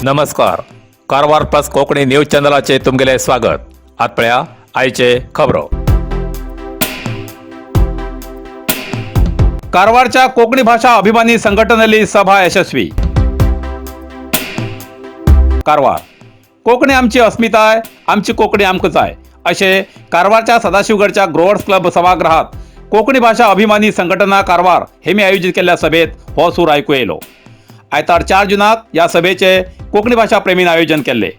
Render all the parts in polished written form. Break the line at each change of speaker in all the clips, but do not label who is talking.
नमस्कार. Karwar plus Konkani news चॅनलाचे तुमगेले स्वागत. आतपळ्या आयचे खबरो. कारवारच्या कोकणी भाषा अभिमानी संघटनेली सभा यशस्वी. कारवार कोकणी आमची अस्मिताय, आमची कोकणी आमकच आहे असे कारवारच्या सदाशिवगडच्या ग्रोवर्स क्लब सभागृहात कोकणी भाषा अभिमानी संघटना कारवार हेमी आयोजित केलेल्या सभेत हो सूर ऐकू येलो. आयतार 4 जुनाक या सभेचे कोकणी भाषा प्रेमीन आयोजन केले.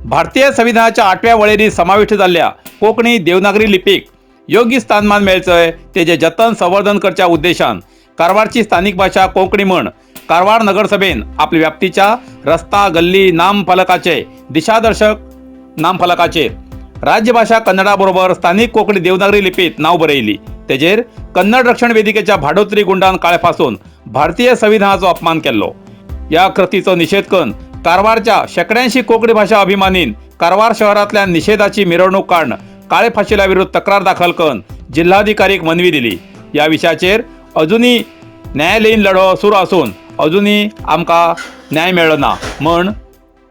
भारतीय संविधानाच्या 8व्या वळेरी समाविष्ट जाल्ल्या कोकणी देवनागरी लिपीक योग्य स्थानमान मेळचय तेजे जतन संवर्धन करच्या उद्देशान कारवारची स्थानिक भाषा कोंकणी म्हण कारवार नगरसभेन आपल्या व्याप्तीच्या रस्ता गल्ली नामफलकाचे दिशादर्शक नामफलकाचेर राज्यभाषा कन्नडा बरोबर स्थानिक कोंकणी देवनागरी लिपीत नाव बरयली. तेजेर कन्नड रक्षण वेदिकेच्या भाडोत्री गुंडान काळेपासून भारतीय संविधानाचो अपमान केल्लो. या कृतीचो निषेध करून कारवारच्या शेकड्यांशी कोंकणी भाषा अभिमानीन कारवार शहरातल्या निषेधाची मिरवणूक काढून काळे फाशीला विरुद्ध तक्रार दाखल करून जिल्हाधिकारीक मनवी दिली. या विशयाचेर अजूनही न्यायालयीन लढो सुरू असून अजूनही आमकां न्याय मेळ्ळो ना म्हण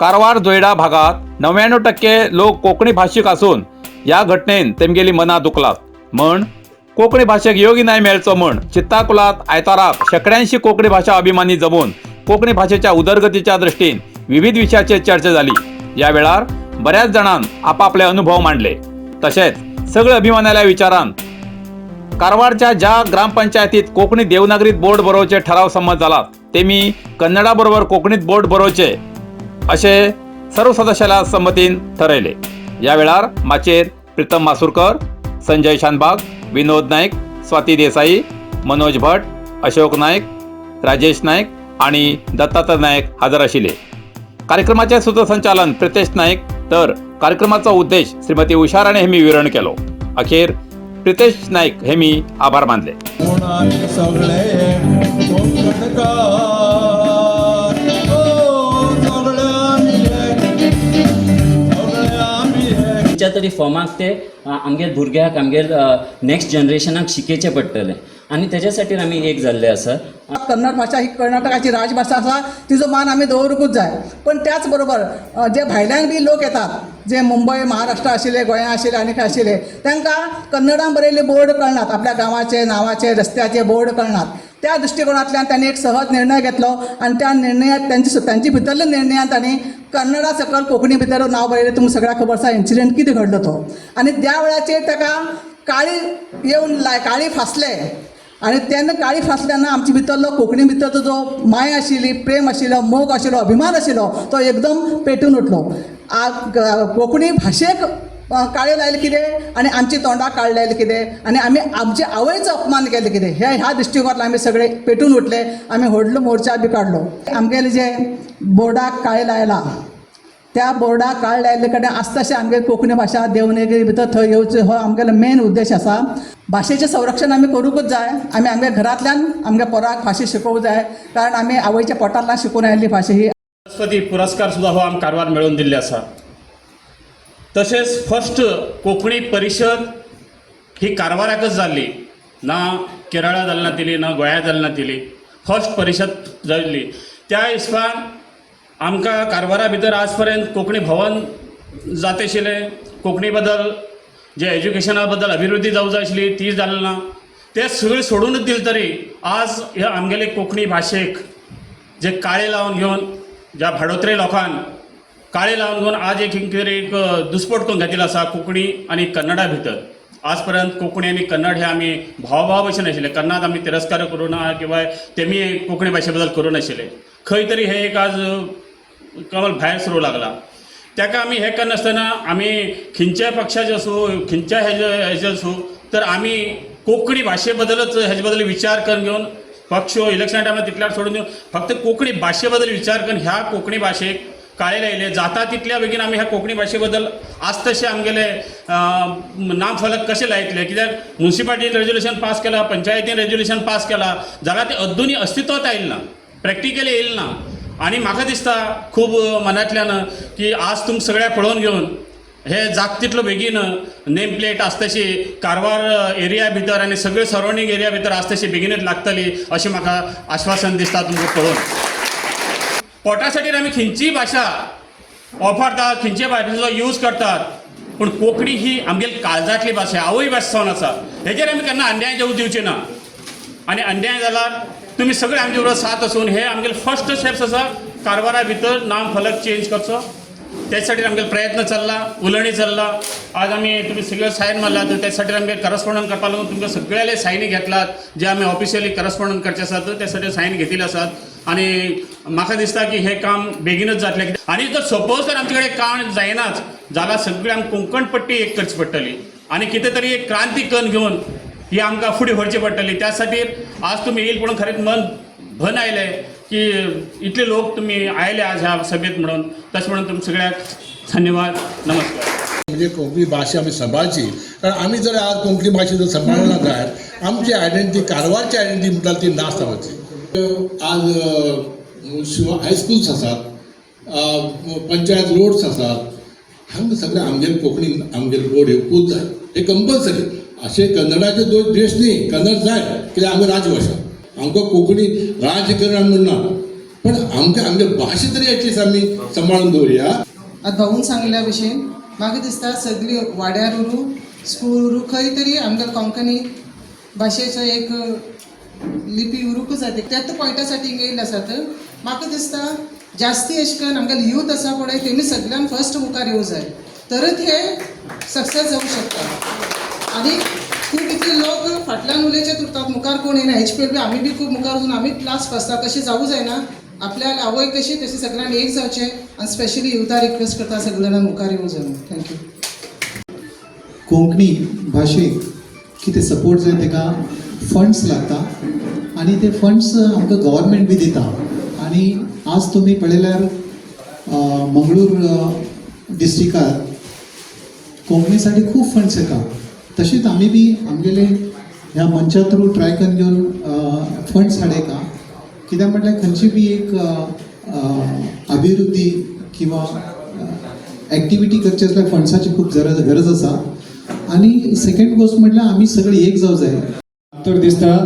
कारवार जोयडा भागात 99% लोक कोंकणी भाशीक असून या घटनेन तेमगेली मनां दुखलात म्हण कोंकणी भाषेक योग्य न्याय मेळचो म्हण चित्ताकुलात आयताराक शेकड्यांशी कोंकणी भाषा अभिमानी जमून कोंकणी भाषेच्या उदरगतीच्या दृष्टीन विविध विशयाचेर चर्चा जाली. या वेळार बऱ्याच जणांन आपापले अनुभव मांडले. तशेंच सगळे अभिमानाल्या विचारान कारवारच्या ज्या ग्रामपंचायतीत कोंकणी देवनागरीत बोर्ड बरोवचे ठराव संमत जालात तेमी कन्नडा बरोबर कोंकणीत बोर्ड बरोवचे असे सर्व सदस्याला संमतीन ठरयले. या वेळार माचेर प्रीतम मासुरकर, संजय शानबाग, विनोद नाईक, स्वाती देसाई, मनोज भट, अशोक नाईक, राजेश नाईक आणि दत्तात्रय नाईक हजर आशिल्ले. कार्यक्रमाचे सूत्रसंचालन प्रितेश नाईक तर कार्यक्रमाचा उद्देश श्रीमती उषा राणे हेमी विवरण केलो. अखेर प्रितेश नाईक हेमी आभार मानले.
तरी फॉर्माक ते आमगेर भुरग्याक आमगेर नेक्स्ट जनरेशनाक शिकेचें पडटलें आनी तेज्या खातीर आमी एक जाल्ले आसा.
कन्नड भाषा ही कर्नाटकाची राजभाषा आसा, तिजो मान आमी दवरूंकूच जाय. पण त्याच बरोबर जे भायल्यान बी लोक येतात जे मुंबय महाराष्ट्र आशिल्ले, गोंया आशिल्ले आनी खंय आशिल्ले तांकां कन्नडान बरयल्ले बोर्ड कळनात, आपल्या गांवाचे नांवाचे रस्त्याचे बोर्ड कळनात. त्या दृश्टिकोनांतल्यान तांणी एक सहज निर्णय घेतलो आणि त्या निर्णयात त्यांची भितरल्या निर्णयात तांणी कन्नडा सकल कोंकणी भितर नांव बरयलें. तुमकां सगळ्याक खबर आसा इन्सिडेंट कितें घडलो तो. आनी त्या वेळाचेर ताका काळी येवन काळी फासले आनी तेन्ना काळी फासल्याना आमचे भितरलो कोंकणी भितरचो जो माय आशिल्ली, प्रेम आशिल्लो, मोग आशिल्लो, अभिमान आशिल्लो तो एकदम पेटून उठलो. कोंकणी भाशेक काळे लायले कितें आनी आमची तोंडाक काळे लायले कितें आनी आमी आमचे आवयचो अपमान केले कितें ह्या दृश्टिकोनांतल्यान आमी सगळे पेटून उठले. आमी व्हडलो मोर्चा बी काडलो. आमगेले जे बोर्डाक काळे लायला त्या बोर्डाक काळे लायले कडेन आसता तशें आमगे कोंकणी भाशा देवनागरी भितर थंय येवचो हो आमगेलो मेन उद्देश आसा. भाशेचें संरक्षण आमी करूंकूच जाय. आमी आमगे घरांतल्यान आमगे पोराक भाशा शिकोवंक जाय, कारण आमी आवयच्या पोटांतल्यान शिकून आयिल्ली भाशा ही.
सरस्वती पुरस्कार सुद्धा हो आमकां कारवार मेळोवन दिल्ले आसा. तशेंच फर्स्ट कोंकणी परिशद ही कारवाराकच जाल्ली, ना केरळा जाली नातिली, ना गोंया जाली नातिली. फर्स्ट परिशद जाल्ली त्या हिसपान आमकां कारवारा भितर आज पर्यंत कोंकणी भवन जाता आशिल्लें, कोंकणी बद्दल जे एज्युकेशना बद्दल अभिवृद्धी जावंक जाय आशिल्ली ती जाली ना. तें सगळें सोडूनच दिलें तरी आज हे आमगेले कोंकणी भाशेक जे काळे लावन घेवन ज्या भाडोत्रे लोकांन काळे लावन घेवन आज एक दुस्पट करून घातिल्लो आसा कोंकणी आनी कन्नडा भितर. आज पर्यंत कोंकणी आनी कन्नड हे आमी भाव भशेन आशिल्ले. कन्नड आमी तिरस्कार करूं ना किंवा तेमी कोंकणी भाशे बद्दल करूं नाशिल्ले. खंय तरी हे एक आज कमल भायर सरूंक लागला. ताका आमी हें करनासतना आमी खंयच्याय पक्षाचे आसूं खंयच्याय हेजे आसूं तर आमी कोंकणी भाशे बद्दलच हेजे बद्दल विचार करून घेवन पक्ष इलेक्शना टायमार तितल्यार सोडून दिवन फक्त कोंकणी भाशे बद्दल विचार करून ह्या कोंकणी भाशेक काळे लायले जाता तितल्या बेगीन आमी ह्या कोंकणी भाशे बद्दल आज तशें आमगेले नाम फलक कशें लायतले. कित्याक म्युन्सिपाल्टीन रेजोल्युशन पास केलां, पंचायतीन रेजोल्युशन पास केलां जाल्यार तें अजूनय अस्तित्वात आयिल्लें ना, प्रॅक्टिकली येयलें ना. आनी म्हाका दिसता खूब मनांतल्यान की आज तुमकां सगळ्या पळोवन घेवन हे जाता तितलो बेगीन नेम प्लेट आसता तशी कारवार एरिया भितर आनी सगळे सरावंडींग एरिया भितर आसता तशी बेगीनच लागतली अशें म्हाका आश्वासन दिसता तुमकां पळोवन. पोटासाठी आमी खंयचीय भाशा वापरतात, खंयचे भाशेचो यूज करतात, पूण कोंकणी ही आमगेली काळजांतली भाशा, आवय भास जावन आसा. हेजेर आमी केन्ना अन्याय जावं दिवचे ना. आनी अन्याय जाल्यार तुमी सगळे आमचे बरोबर साथ आसून हे आमगेले फर्स्ट स्टेप्स आसा कारवारा भितर नाम फलक चेंज करचो. त्यासाठी आमगेलो प्रयत्न चल्ला, उलवणी चल्ला. आज आमी तुमी सगळे सायन मारलात, त्यासाठी आमगे करस्पॉन्डंट करपा लागून तुमकां सगळ्याले सायनी घेतलात. जे आमी ऑफिशियली करस्पॉन्डंट करचे आसात त्यासाठी सायन घेतिल्ले आसात. आनी म्हाका दिसता की हे काम बेगीनच जातलें. आनी जर सपोज जर आमचे कडेन काम जायनाच जाल्यार सगळी आमकां कोंकण पट्टी एक करची पडटली आनी कितें तरी एक क्रांती करून घेवन ही आमकां फुडें व्हरची पडटली. त्या खातीर आज तुमी येयले पळोवन खरेंच मन भन आयले की इतले लोक तुम्ही आयले आज ह्या सभेत म्हणून. तशें म्हणून तुमकां सगळ्याक धन्यवाद, नमस्कार.
म्हणजे कोंकणी भाषा आमी सांबाळची, कारण आमी जर आज कोंकणी भाषा जर सांबाळना जायत आमची आयडेंटिटी, कारवारची आयडेंटिटी म्हणटा ती नाश जावची. आज हायस्कूल्स आसात, पंचायत रोड्स आसात, हांगा सगळे आमगेर कोंकणी आमगेर बोर्ड येवपूच जाय. हे कंपल्सरी. अशें कन्नडाचे दोन देश न्ही, कन्नड जाय कित्याक आमगे राजभाशा. आमकां कोंकणी राजकरण म्हणना, पण आमकां आमगे भाशा तरी एटलीस्ट आमी सांबाळून दवरया.
आतां भाऊन सांगल्या भशेन म्हाका दिसता सगळी वाड्यार उरू, स्कूल उरू, खंय तरी आमच्या कोंकणी भाशेचो एक लिपी उरूकच जाय. त्याच पॉयंटासाठी येयले आसात. म्हाका दिसता जास्ती अशें करून आमगेले यूथ आसा पळय तेमी सगळ्यान फर्स्ट मुखार येवं जाय, तरच हे सक्सेस जावं शकता. आनी खूब इतले लोक फाटल्यान उलयचे उरतात, मुखार कोण येना. HPL बी आमी बी खूब मुखार वचून आमी क्लास फर्स्टाक कशी जावूं जायना. आपल्या आवय कशी तशी सगळ्यांनी एक जावचें. आनी स्पेशली युथा रिक्वेस्ट करता सगळे जाणां मुखार येवं जाय. थँक्यू.
कोंकणी भाशेक कितें सपोर्ट जाय तेका फंड्स लागता आनी ते फंड्स आमकां गव्हर्मेंट बी दिता. आनी आज तुमी पळयल्यार मंगळूर डिस्ट्रिक्टात कोंकणीसाठी खूब फंड्स येता. तशेंच आमी बी आमगेले ह्या मंचा थ्रू ट्राय करून घेवन फंड्स हाडयता. कित्याक म्हटल्यार खंयची बी एक अभिवृद्धी किंवा एक्टिविटी करची आसल्यार फंड्साची खूब गरज आसा. आनी सेकंड गोष्ट म्हटल्यार आमी सगळीं एक जावं जाय.
तर दिसता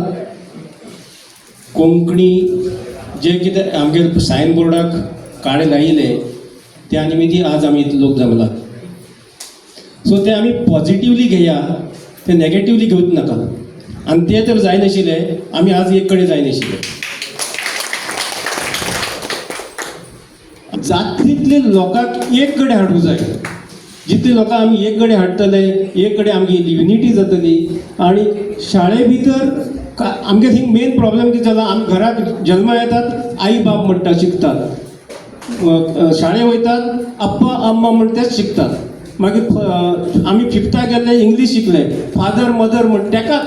कोंकणी जे कितें आमगे सायन बोर्डाक काडे लायिल्ले त्या निमित्ती आज आमी इतले लोक जमलात. सो ते आमी पॉझिटिवली घेया, ते नॅगेटिवली घेवच नाका. आनी ते जर जायनाशिल्ले आमी आज एक कडेन जायनाशिल्ले. जात्रीतले लोकांक एक कडेन हाडूंक जाय. जितले लोकांक आमी एक कडेन हाडटले, एक कडेन आमची युनिटी जातली. आनी शाळे भितर आमगे थिंग मेन प्रॉब्लेम कितें जाला, आमी घराक जल्मा येतात आई बाप म्हणटा शिकतात, शाळेक वयतात अप्पा अम्मा म्हण तेच शिकतात. मागीर आमी फिफ्थाक गेल्ले इंग्लीश शिकले, फादर मदर म्हण तेका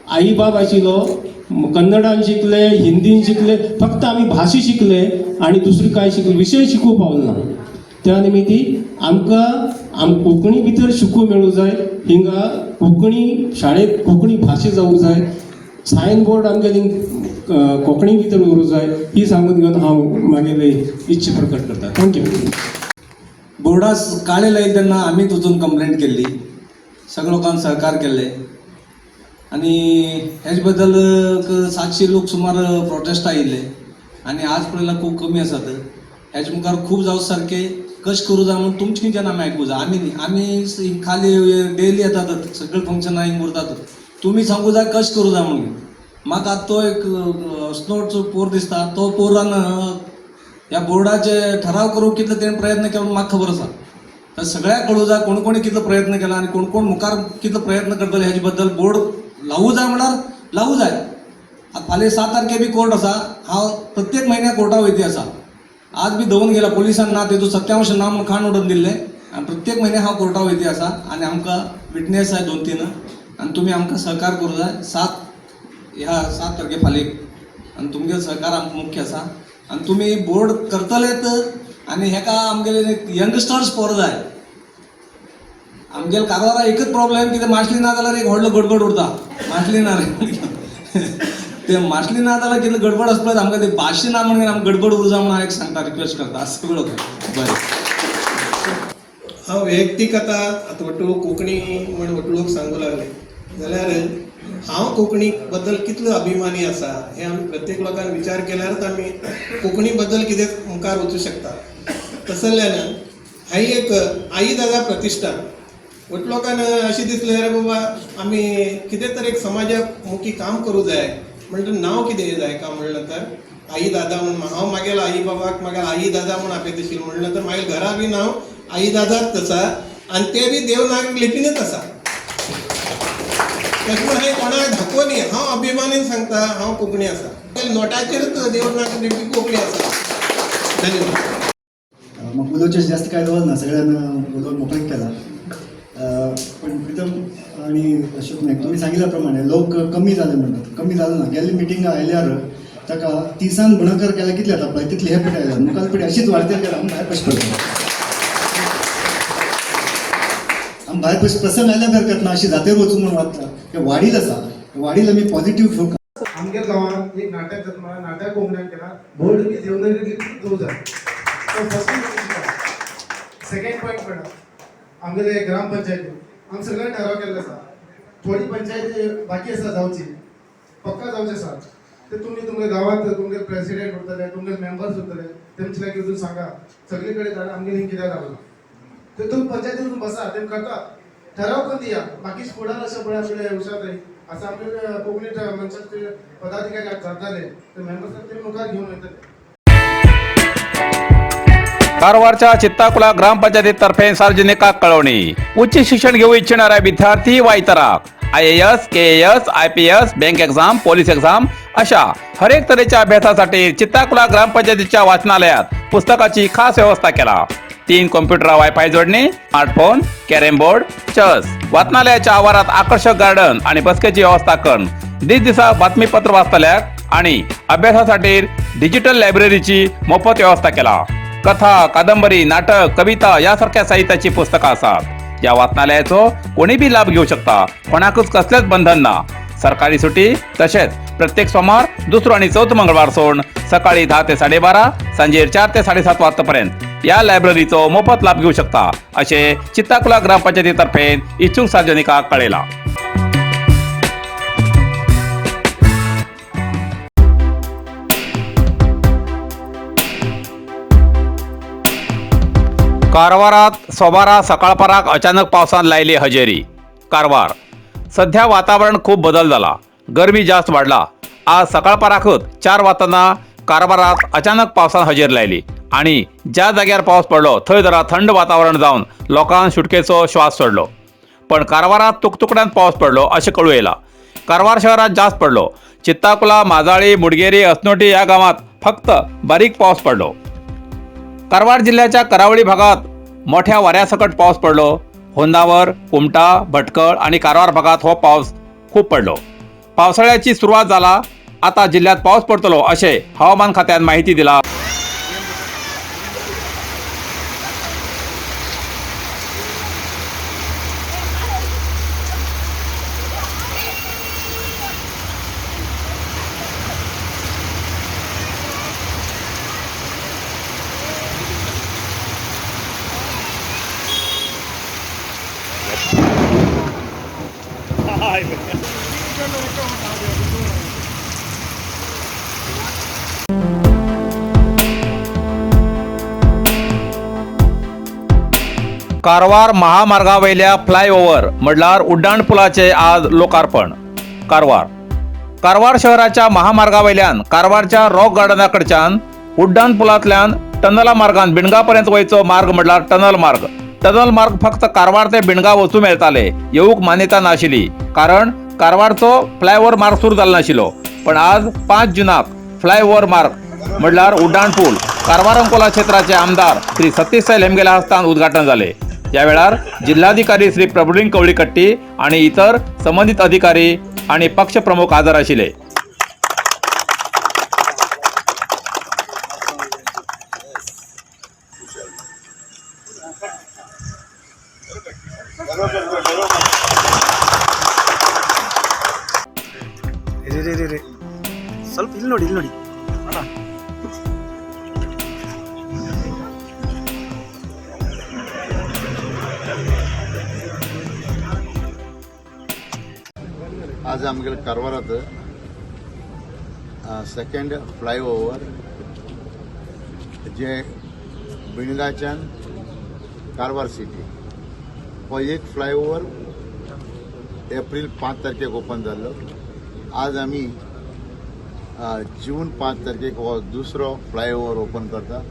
आई बाप आशिल्लो, कन्नडान शिकले, हिंदीन शिकले, फक्त आमी भाशा शिकले आनी दुसरी कांय शिकले, विशय शिकूंक पावले ना. त्या निमित्ती आमकां कोंकणी भितर शिकूंक मेळूंक जाय. हिंगा कोंकणी शाळेंत कोंकणी भाशा जावूंक जाय. सायन बोर्ड आमगेली कोंकणी भितर उरूंक जाय. ही सांगून घेवन हांव मागेली इच्छा प्रकट करता. थँक्यू.
बोर्डास काळे लायले तेन्ना आमीच वचून कंप्लेंट केल्ली, सगळे लोकांक सहकार केल्ले आनी हेजे बद्दल 700 लोक सुमार प्रोटेस्ट आयिल्ले आनी आज पळयल्यार खूब कमी आसात. हेजे मुखार खूब जावचे सारके कशें करूं जाय म्हणून तुमचे खंयच्यान आमी आयकूं जाय. आमी खाली डेली येतात, सगळे फंक्शनां हिंग उरतात. तुमी सांगूं जाय कशें करूं जाय म्हणून. म्हाका तो एक स्नोटचो पोर दिसता, तो पोरान ह्या बोर्डाचे ठराव करूंक कितले तेणें प्रयत्न केलो म्हाका खबर आसा. तर सगळ्यांक कळूं जाय कोण कोणी कितलो प्रयत्न केला आनी कोण कोण मुखार कितलो प्रयत्न करतले हेजे बद्दल. बोर्ड लावूं जाय म्हळ्यार लावूं जाय. फाल्यां 7 तारखे बी कोर्ट आसा. हांव प्रत्येक म्हयन्याक कोर्टाक वयती आसा. आज बी धवून गेला, पोलिसान ना तेजो सत्यांश ना म्हणून खाण उडोवन दिल्लें आनी प्रत्येक म्हयन्याक हांव कोर्टाक वयती आसा. आनी आमकां विटनेस जाय 2-3 आनी तुमी आमकां सहकार करूं जाय. 7 तारखे फाल्यां आनी तुमगे सहकार आमकां मुख्य आसा. आनी तुमी बोर्ड करतलेत आनी हेका आमगेले यंगस्टर्स पोर जाय. आमगेले कारवारा एकच प्रॉब्लेम कितें माशली ना जाल्यार एक व्हडलो गडबड उरता. माशली ना रे ते माशली ना जाल्यार कितले गडबड आसता पळय, आमकां ती भाशा ना म्हणून आमकां गडबड उरजा म्हणून हांव एक सांगता, रिक्वेस्ट करता सगळो बरें.
हांव वैयक्तीक आतां वटू कोंकणी म्हण वटू लोक सांगू लागले जाल्यार हांव कोंकणी बद्दल कितलो अभिमानी आसा हे आमी प्रत्येक लोकांनी विचार केल्यारच आमी कोंकणी बद्दल कितें मुखार वचूं शकता. तसल्यान हांवें एक आई दादा प्रतिश्ठान खूब लोकांना अशें दिसलें अरे बाबा आमी कितें तर एक समाजाक मुखी काम करूं जाय म्हणटा नांव कितें जाय काय म्हणलें तर आई दादा म्हणून हांव मागेलो आई बाबाक मागेलो आई दादा म्हणून आपयत आशिल्लें म्हणलें तर मागीर घरा बी नांव आई दादाच आसा आनी तें बी देवनागरी लिपीनच आसा. त्याच्यामुळे हे कोणाक दाखोवनी हांव अभिमानीन सांगता हांव कोंकणी आसा. नोटाचेरच देवनागरी लिपी कोंकणी आसा. धन्यवाद.
मग उलोवचें जास्त काय दवरना सगळ्यांना उलोवन मोकळीक केला. पण प्रितम आणि अशोक नायक तुम्ही सांगिल्ल्या प्रमाणे लोक कमी जाले म्हणटात. कमी जाले ना गेल्ली मिटिंगा आयल्यार ताका 30 गुणाकार केल्या कितले येता पळय तितली हे पिढी आयल्या मुखाल पिढी अशीच वाडतेर केला आमी भायर पयस पडटा. आमी भायर पयस प्रसंग आयल्यार हरकत ना अशी जातेर वचूं म्हणून वाचता की वाडील आसा वाडील आमी पॉझिटिव्ह घेवंक.
आमच्या गांवांत एक नाटक जाता नाटक कोंकण्यान केला बोर्ड बी देवनागरी लिपीन जाय. सेकंड पॉयंट पडला आमगेले ग्रामपंचायती आमी सगळ्यांनी ठराव केल्लो आसा थोडी पंचायती बाकी आसा जावची पक्का जावचे आसा ते तुमी तुमच्या गांवांत तुमगे प्रेसिडेंट उरतले तुमगे मेंबर्स उरतले तेमचे लागीं वचून सांगा सगळे कडेन जाल्यार आमगे हिंग कित्याक जालो ते तुमी पंचायतीन वचून बसा तेम करता ठराव करून दिया बाकी फुडार अशें पळय आमगे हुशार आसा आमगे कोंकणी मनशाचे पदाधिकारी जाताले ते मेंबर्स ते मुखार घेवन वयतले.
कारवारच्या चित्ताकुला ग्रामपंचायतीतर्फे सार्वजनिकाक कळवणी. उच्च शिक्षण घेऊ इच्छिणाऱ्या विद्यार्थी वा इतरांक IAS, KAS, IPS, bank exam, police exam अशा हरेक तऱ्हेच्या अभ्यासासाठी चित्ताकुला ग्रामपंचायतीच्या वाचनालयात पुस्तकाची खास व्यवस्था केला. 3 कॉम्प्युटर वायफाय जोडणी, स्मार्टफोन, कॅरम बोर्ड, चेस. वाचनालयाच्या आवारात आकर्षक गार्डन आणि बसकेची व्यवस्था करून दिसा बातमीपत्र वाचतल्याक आणि अभ्यासासाठी डिजिटल लायब्ररीची मोफत व्यवस्था केला. कथा, कादंबरी, नाटक, कविता यासारख्या साहित्याची पुस्तकं असतात. या वाचनालयाचो कोणी बी लाभ घेऊ शकता. कोणाकच कसलेच बंधन ना. सरकारी सुटी तसेच प्रत्येक सोमार, दुसरो आणि चौथ मंगळवार सोडून सकाळी 10 ते 12:30, सांजे 4 ते 7:30 वाजतापर्यंत या लायब्ररीचो मोफत लाभ घेऊ शकता असे चित्ताकुला ग्रामपंचायतीतर्फे इच्छुक सार्वजनिकाक कळयला. कारवारात सोमारा सकाळपराक अचानक पावसान लायली हजेरी. कारवार सध्या वातावरण खूप बदल जाला. गरमी जास्त वाढला. आज सकाळपराकच 4 वाजताना कारवारात अचानक पावसान हजेरी लायली आणि ज्या जाग्यार पावस पडलो थंय जरा थंड वातावरण जावन लोकांक सुटकेचो श्वास सोडलो. पण कारवारात तुकतुकड्यान पावस पडलो अशें कळून येयला. कारवार शहरात जास्त पडलो. चित्ताकुला, माजाळी, मुडगेरी, असनोटी या गावात फक्त बारीक पावस पडलो. कारवार जिल्ह्याच्या करावळी भागात मोठ्या वाऱ्यासकट पावस पडलो. होन्नावर, कुमटा, भटकळ आणि कारवार भागात हो पावस खूप पडलो. पावसाळ्याची सुरुवात जाला. आता जिल्ह्यात पावस पडतलो असे हवामान खात्यान माहिती दिला. कारवार महामार्गावयल्या फ्लायओव्हर म्हणल्यार उड्डाण पुलाचे आज लोकार्पण. कारवार शहराच्या महामार्गावयल्यान कारवारच्या रॉक गार्डनाकडच्यान उड्डाण पुलांतल्यान टनला मार्गान बिणगापर्यंत वयचो मार्ग म्हणल्यार टनल मार्ग. टनल मार्ग फक्त कारवार ते बिणगाव वचूं मेळटाले येवूंक मान्यता नाशिल्ली कारण कारवारचो फ्लायओव्हर मार्ग सुरू जालो नाशिल्लो. पण आज 5 जुनाक फ्लायओव्हर मार्ग म्हणल्यार उड्डाण पूल कारवार अंकोला क्षेत्राचे आमदार श्री सतीश हेमगेला हस्तान उद्घाटन झाले. या वेळार जिल्हाधिकारी श्री प्रभुलिंग कवळीकट्टी आणि इतर संबंधित अधिकारी आणि पक्ष प्रमुख हजर आशिल्ले.
ಸ್ವಲ್ಪ ಇಲ್ಲಿ ನೋಡಿ
आज आमगेले कारवारात सेकंड फ्लायओव्हर जे बिणगाच्यान कारवार सिटी हो एक फ्लायओव्हर एप्रिल 5 तारखेक ओपन जाल्लो. आज आमी जून 5 तारखेक हो दुसरो फ्लायओव्हर ओपन करता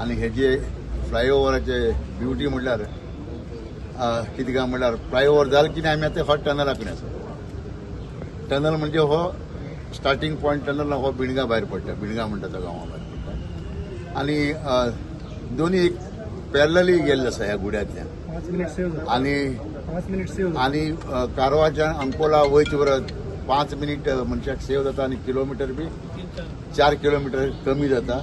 आनी हेजे फ्लायओव्हराचे ब्युटी म्हणल्यार कितें काय म्हणल्यार फ्लायओव्हर जालें की आमी आतां हो टनला कडेन आसा. टनल म्हणजे हो स्टार्टिंग पॉयंट टनल हो बिणगा भायर पडटा, बिणगा म्हणटा तो गांवा भायर पडटा आनी दोन्ही एक पॅरलली गेल्ले आसा ह्या गुड्यांतल्यान आनी कारवारच्यान अंकोला वयचे परत 5 मिनीट मनशाक सेव जाता आनी किलोमिटर बी 4 किलोमिटर कमी जाता,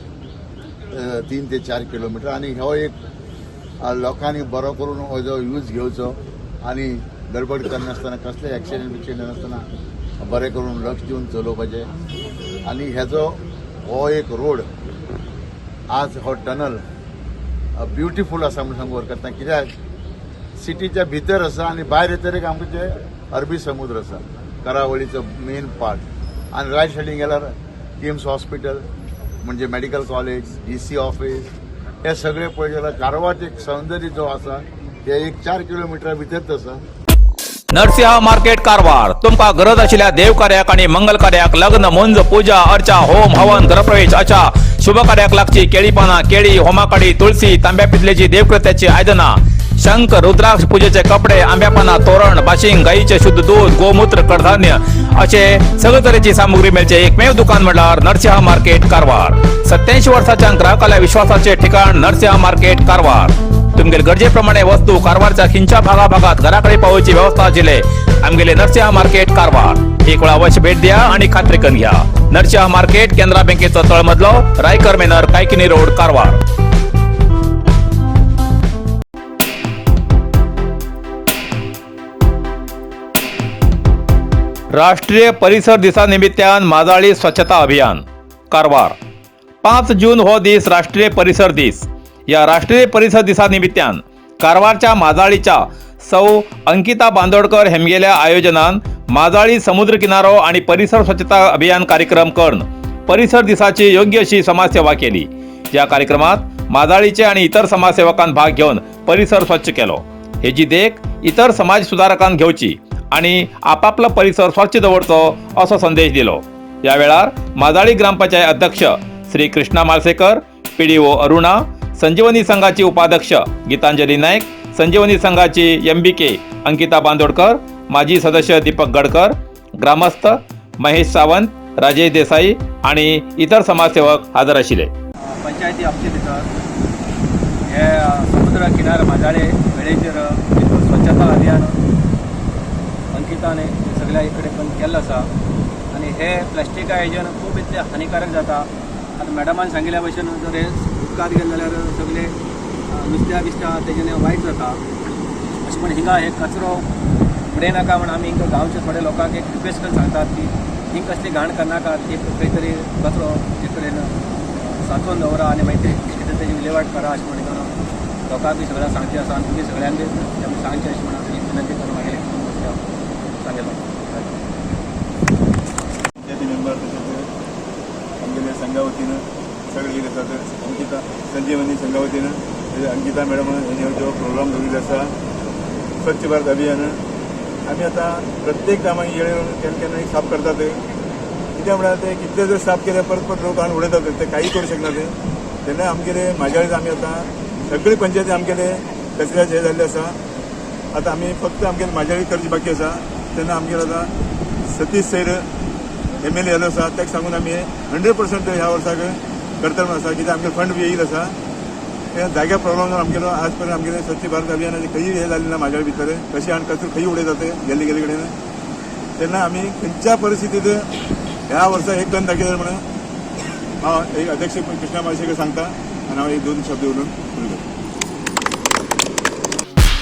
3 ते 4 किलोमिटर. आनी हो एक लोकांनी बरो करून हो जो यूज घेवचो आनी गडबड करनासतना कसले एक्सिडेंट नासतना बरें करून लक्ष दिवन चलोवपाचें. आनी हेजो हो एक रोड आज हो टनल ब्युटिफूल आसा म्हूण सांगून करता, कित्याक सिटीच्या भितर आसा आनी भायर येतरीक आमचे अरबी समुद्र आसा, करावळीचो मेन पार्ट. आनी रायट सायडीन गेल्यार किम्स हॉस्पिटल म्हणजे मेडिकल कॉलेज, DC ऑफिस, हे सगळे पळय जाल्यार कारवार एक सौंदर्य जो आसा ते एक 4 किलोमिटरा भितरच आसा.
नरसिंह मार्केट कारवार तुमका गरज आशिल्ल्या देव कार्याक आणि मंगल कार्याक, लग्न, मुंज, पूजा, अर्चा, होम, हवन, गृहप्रवेश अशा शुभ कार्याक लागची केळी पानां, केळी, होमाकडी, तुळशी, तांब्या पितलेची देवकृत्याची आयदनां, शंख, रुद्राक्ष पूजेचे कपडे, आंब्या पानां, तोरण, बाशिंग, गाईचे शुद्ध दूध, गोमूत्र, कडधान्य असे सगळे तरेची सामुग्री मेळचे एकमेव दुकान म्हणल्यार नरसिंह मार्केट कारवार. 87 वर्सांच्या ग्राहकाला विश्वासाचे ठिकाण नरसिंह मार्केट कारवार. तुमगेर गरजेप्रमाणे वस्तू कारवारच्या खिंच्या भागात घराकडे पावोवची व्यवस्था आशिल्ले आमगेले नरसिंह मार्केट कारवार. एक वेळा अवश्य भेट द्या आणि खात्री करून घ्या. नरसिंह मार्केट केंद्रा बँकेचो तळमजलो, रायकर मेनर, कायकिनी रोड, कारवार. राष्ट्रीय परिसर दिसा निमित्यान माजाळी स्वच्छता अभियान कारवार. 5 जून हो दीस राष्ट्रीय परिसर दीस. या राष्ट्रीय परिसर दिसा निमित्यान कारवारच्या माजाळीच्या सौ अंकिता बांदोडकर हेमगेल्या आयोजनान माजाळी समुद्र किनारो आणि परिसर स्वच्छता अभियान कार्यक्रम करून परिसर दिसाची योग्य अशी समाजसेवा केली. या कार्यक्रमात माजाळीचे आणि इतर समाजसेवकांनी भाग घेऊन परिसर स्वच्छ केलो. हेची देख इतर समाज सुधारकांनी घेवची आणि आपापला परिसर स्वच्छ दवरचो असो संदेश दिलो. या वेळार माजाळी ग्रामपंचायत अध्यक्ष श्री कृष्णा मालसेकर, PDO अरुणा, संजीवनी संघाची उपाध्यक्ष गीतांजली नायक, संजीवनी संघाची MBK अंकिता बांदोडकर, माजी सदस्य दीपक गडकर, ग्रामस्थ महेश सावंत, राजेश देसाई आणि इतर समाजसेवक हजर आशिल्ले.
पंचायती हप्ते भितर हे समुद्र किनार माजाळे वेळेचेर स्वच्छता अभियान अंकिताने सगळ्या इकडे पण केल्लो आसा आणि हे प्लास्टिका हेजेन खूब इतले हानिकारक जाता. आतां मॅडमान सांगिल्ल्या भशेन जर हे उदकांत गेले जाल्यार सगळे नुस्त्या बिस्त्या तेजेने वायट जाता. अशें म्हण हिंगा हे कचरो उडयनाका म्हण आमी हिंगा गांवचे थोडे लोकांक एक रिक्वेस्ट करून सांगतात की हिंग कसली घाण करनाकात, एक खंय तरी कचरो एक कडेन सांचून दवरा आनी मागीर कितें तेजी विलेवाट करा अशें म्हणून लोकांक बी सगळ्यांक सांगचें आसा आनी तुमी सगळ्यांक बी सांगचें अशें म्हणून हांवें विनंती करून मागीर सांगलो.
पंचायती मेंबर तशेंच आमगेल्या संघा वतीनं सगळे कितें आसा ते अंकिता संजीवनी संघा वतीनं अंकिता मॅडम हेणे जो प्रोग्राम दवरिल्लो आसा स्वच्छ भारत अभियान. आमी आतां प्रत्येक कामाक येळेर केन्ना केन्ना एक साफ करतात. कित्याक म्हळ्यार ते कितले जर साफ केले परत परत लोक हाडून उडयतात ते काही करूं शकना ते. तेन्ना आमगेले म्हाज्याळीत आमी आतां सगळे पंचायती आमगेले कचऱ्याचे हे जाल्ले आसा. आतां आमी फक्त आमगेले म्हाज्याळी करची बाकी आसा. तेन्ना आमगेले आतां सतीश सैर MLA जालो आसा ताका सांगून आमी 100% ह्या वर्साक करतले म्हणून आसा. कित्याक आमगे फंड बी येयला आसा. त्या जाग्या प्रॉब्लम जावन आमगेलो आज पर्यंत आमगेले स्वच्छ भारत अभियानाचे खंयी हे जालें ना म्हाज्या भितर कशें आनी कचरो खंयी उडयतात गेल्ले गेले कडेन. तेन्ना आमी खंयच्या परिस्थितींत ह्या वर्सा एक टन दाखयतले म्हणून हांव एक अध्यक्ष कृष्णा माळशेकर सांगता आनी हांव एक 2 शब्द उलोवन उलयता.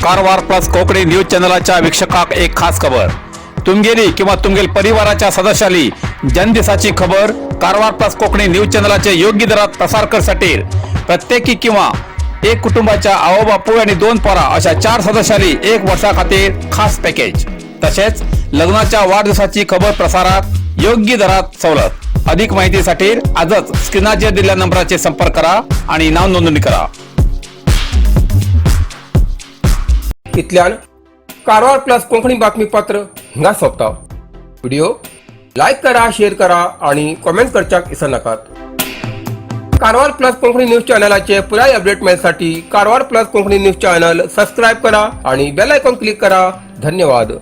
कारवार प्लस कोंकणी न्यूज चॅनलाच्या वीक्षकाक एक खास खबर. तुमगेली किंवा तुमगेल परिवाराच्या सदस्याली जनदिसाची खबर कारवार प्लस कोंकणी न्यूज चॅनलाचे योग्य दरात प्रसार करसाठी प्रत्येकी किंवा एक कुटुंबाच्या आवय बापूय आणि 2 पोरां अशा 4 सदस्याली 1 वर्सा खातीर खास पॅकेज. तसेच लग्नाच्या वाढदिवसाची खबर प्रसारात योग्य दरात सवलत। अधिक माहितीसाठी आजच स्क्रीनावर दिलेल्या नंबराचे संपर्क करा आणि नाव नोंदणी करा।
इतल्यान कारवार प्लस कोंकणी बातमीपत्र हिंगा सोंपता। व्हिडिओ लाईक करा, शेअर करा आणि कमेंट करच्याक विसरू नकात। कारवार प्लस कोंकणी न्यूज चॅनलाचे पुराय अपडेट मिळण्यासाठी Karwar plus Konkani news channel subscribe करा आणि बेल आयकॉन क्लिक करा। धन्यवाद।